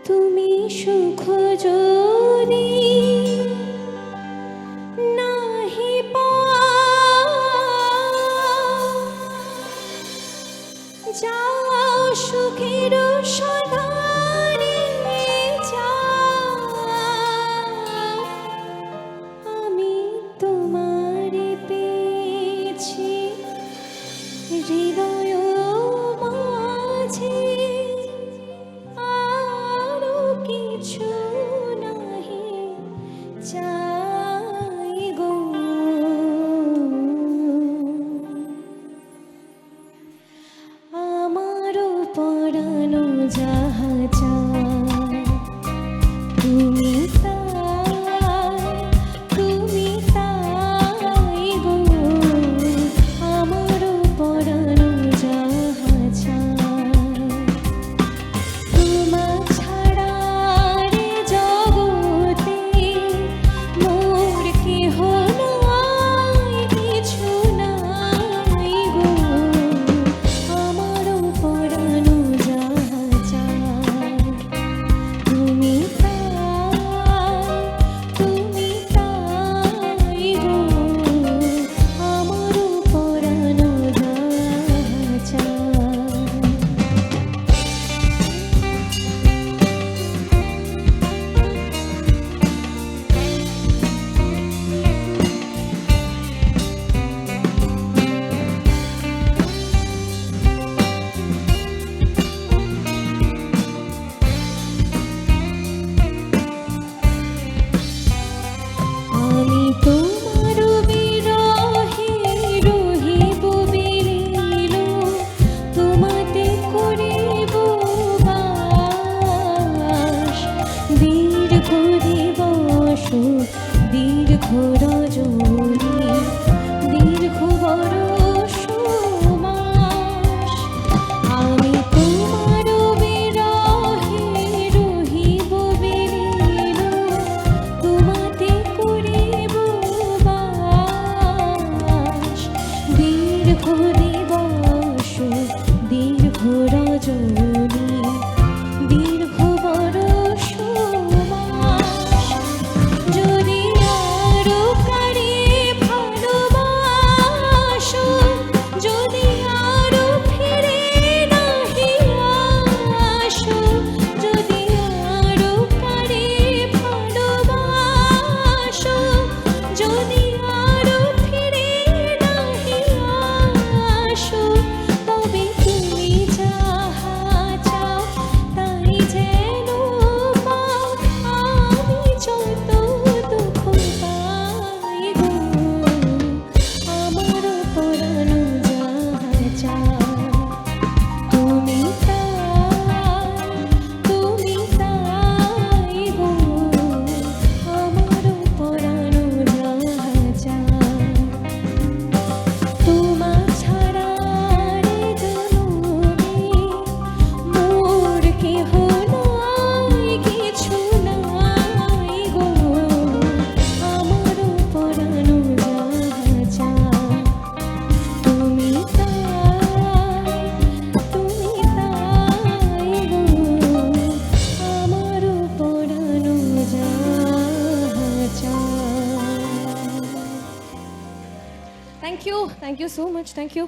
তুমি সুখ যদি নাহি পাও, যাও সুখের সন্ধানে যাও। আমি তোমারে পেয়েছি হৃদয় মাঝে, আরো কিছু নাহি চাই গো। আমারও পরানো যাহা চায় তুমি তুমি তাই গো। আমারও পরানো যাহা চায় তোমা ছাড়া রে জগতে মোর কেহ নাই, কিছু নাই গো। আমারও পরানো যাহা চায় তুমি তাই গো। আমারও পরানো যাহা চায়। আমি তোমার বিরহে রহিব বিলীন, তোমাতে করিব বাস। দীর্ঘ দিবস দীর্ঘ রজনী দীর্ঘ বরষ মাস। আমি তোমার বিরহে রহিব বিলীন, তোমাতে করিব বাস। দীর্ঘ দিবস দীর্ঘ রজনী দীর্ঘ বরষ মাস। যদি আরো কারে ভালোবাসো, যদি আরো ফিরে নাহি আসো, যদি আরো কারে ভালোবাসো, যদি আরো ফিরে নাহি আসো, তবে তুমি যাহা চাও তাই যেন পাও। আমি যত দুঃখ পাই গো, আমারও পরানো যাহা চায় তুমি তাই গো। আমারও পরানো যাহা চায় তোমা ছাড়া রে জনমে মোর কেহ নাই, কিছু নাই গো। আমারও পরানো যাহা চায় তুমি তাই গো। আমারও পরানো যাহা চায়। Thank you so much. Thank you.